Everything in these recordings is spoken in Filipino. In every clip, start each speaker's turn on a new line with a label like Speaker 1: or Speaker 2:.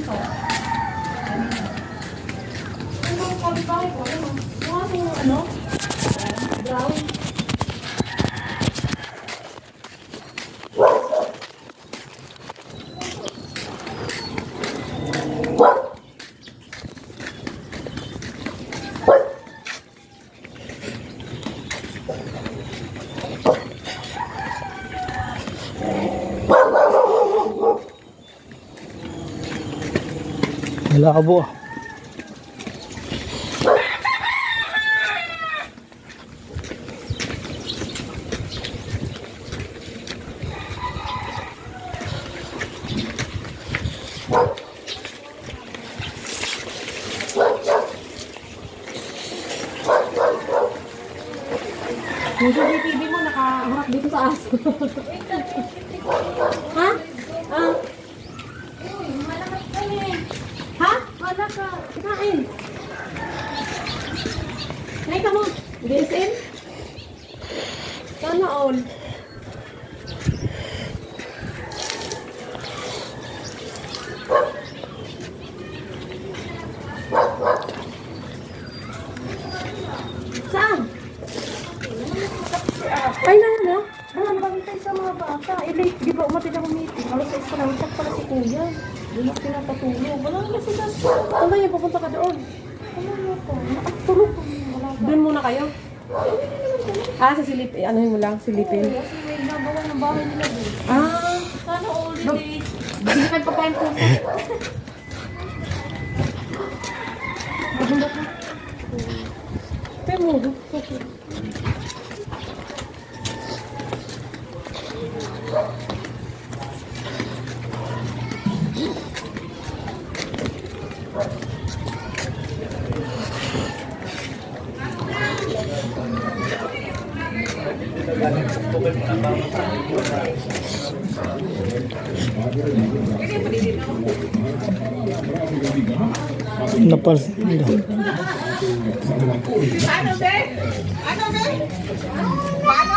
Speaker 1: to? Ano ang kapitbahay ko? Ano? Brown.
Speaker 2: Malabo ah.
Speaker 1: Yung CCTV mo nakaharap dito sa aso. Ha? Ah. Uy, malakas ka eh. Ha? Wala ka. Kain. Nay ka mo. DSM? Sana all. Saan? Ay na ano? Bantay sa mga bata. Late, di ba umatid ako meeting? Alas 6 pa lang. Tag pala si Kuya. Doon ako pinapatulog. Wala na sila. Saan kayo pupunta ka doon? Wala na po. Nakatulog ko. Doon muna kayo? Ah, sa silipin. Ano mo lang? Silipin? Kasi may nagawa ng bahay nila doon. Ah. Sana all day. Hindi ka pagkain po. Maganda ka. Pero mo. Okay.
Speaker 2: Napal.
Speaker 1: Ano be? Ano be? Paano?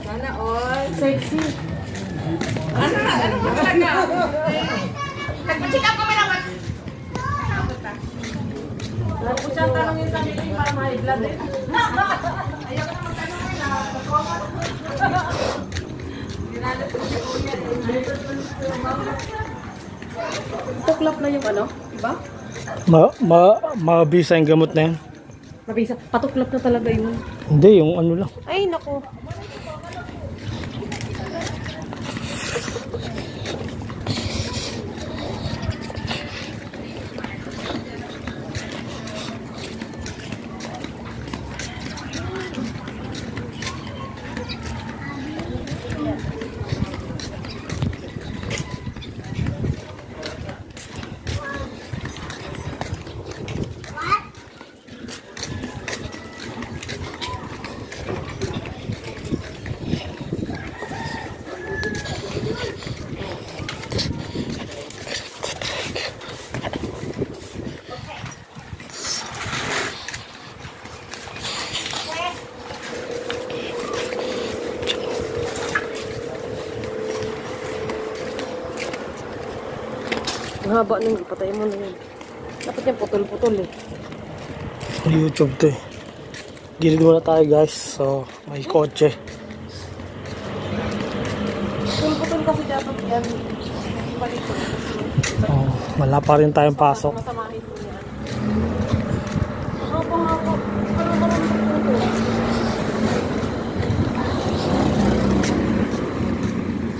Speaker 1: Sana all. Sexy. Ano ba talaga? Nagpa-check up kami naman. Ano po siyang tanongin sa meeting para ma-blood eh? Ayaw ko na magtanongin na. Ginala ko si Kuya. Tuklap na yung ano? Diba?
Speaker 2: Mabisa yung gamot na yan.
Speaker 1: Mabisa. Patuklap na talaga yun.
Speaker 2: Hindi, yung ano lang.
Speaker 1: Ay, naku. Ang haba nung ipatay mo na yun. Dapat yung putol-putol eh.
Speaker 2: YouTube to eh. Gilid muna tayo guys. So, may kotse.
Speaker 1: Putol-putol kasi dapat yan.
Speaker 2: Oh, wala pa rin tayong pasok.
Speaker 1: Masamahin ko yan. Hapa-hapa. Parang putol.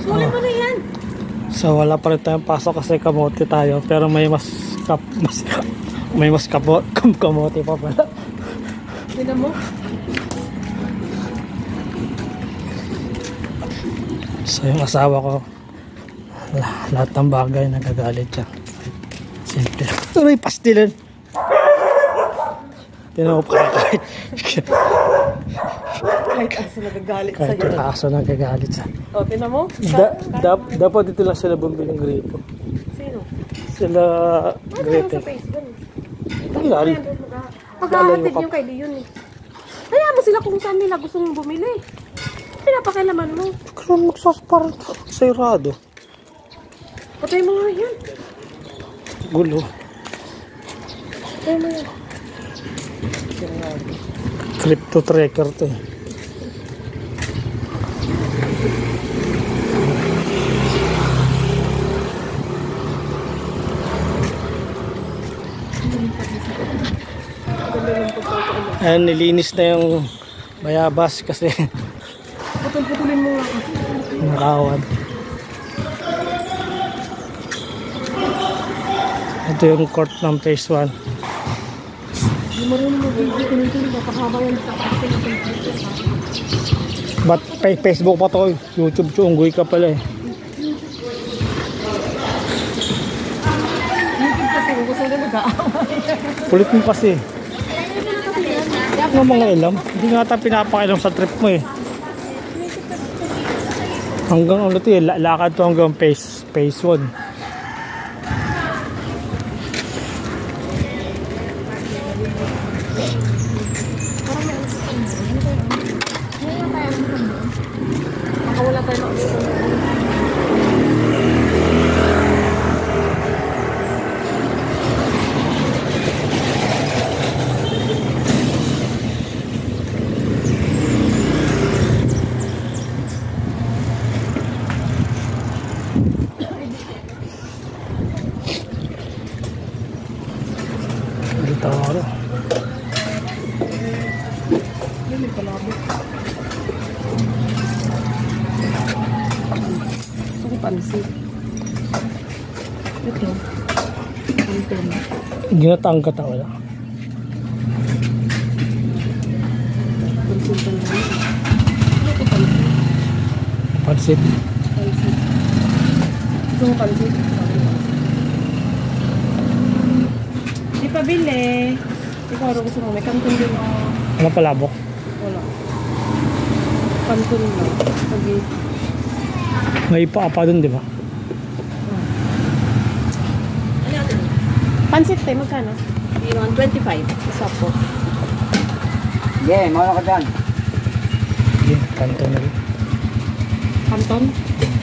Speaker 1: Sulit mo na yan.
Speaker 2: So wala pa rin tayong pasok kasi kamote tayo, pero may mas kamote pa pala.
Speaker 1: Tignan mo.
Speaker 2: So yung asawa ko, lahat ng bagay nagagalit siya. Simple. Uy, pastilan. Tinan mo pa kahit
Speaker 1: aso nagagalit sa'yo.
Speaker 2: kahit aso nagagalit siya.
Speaker 1: O, tinan mo.
Speaker 2: Dapat dito lang sila bumili ng gripo.
Speaker 1: Sino?
Speaker 2: Sila Grete. Tagal.
Speaker 1: Maghahatid yung kay Leon eh. Kaya mo sila kung saan nila gusto mong bumili. Pinapakilaman mo.
Speaker 2: Kaya magsasparang sayrado.
Speaker 1: Patay mo nga yan.
Speaker 2: Gulo.
Speaker 1: Patay mo yan.
Speaker 2: Crypto tracker to eh. Ayan, nilinis na yung bayabas kasi
Speaker 1: Putol-putulin mo nga kasi.
Speaker 2: nakawad. Ito yung court ng phase 1.
Speaker 1: Hindi mo rin mag-video ko nito. Napakahaba yan sa kapatid ng Facebook.
Speaker 2: Ba't Facebook pa to? YouTube chunggoy ka pala eh.
Speaker 1: YouTube kasi kung gusto nila mag-aaway.
Speaker 2: Kulit mo kasi. Ano mga ilam? Hindi nga ata pinapakailam sa trip mo eh. Hanggang ano to eh, lakad to hanggang phase 1.
Speaker 1: Makawala tayo na ulit.
Speaker 2: Dito ako.
Speaker 1: May palabot. Gusto ko pansit. Ito. Ito.
Speaker 2: Ginataang ka ta wala.
Speaker 1: Pansit pa naman. Ano ko pansit?
Speaker 2: Pansit.
Speaker 1: Pansit. Gusto ko pansit. Di pa bili. Ikaw ano gusto mo? May kanton din ako.
Speaker 2: Ano palabok?
Speaker 1: Wala. Kanton lang. Pagi.
Speaker 2: May paapa dun di ba?
Speaker 1: Pansit tayo, magkano? 125. Isa po.
Speaker 3: Yeah, mawala ka dyan.
Speaker 2: Sige, kanto na rin.
Speaker 1: Kanton?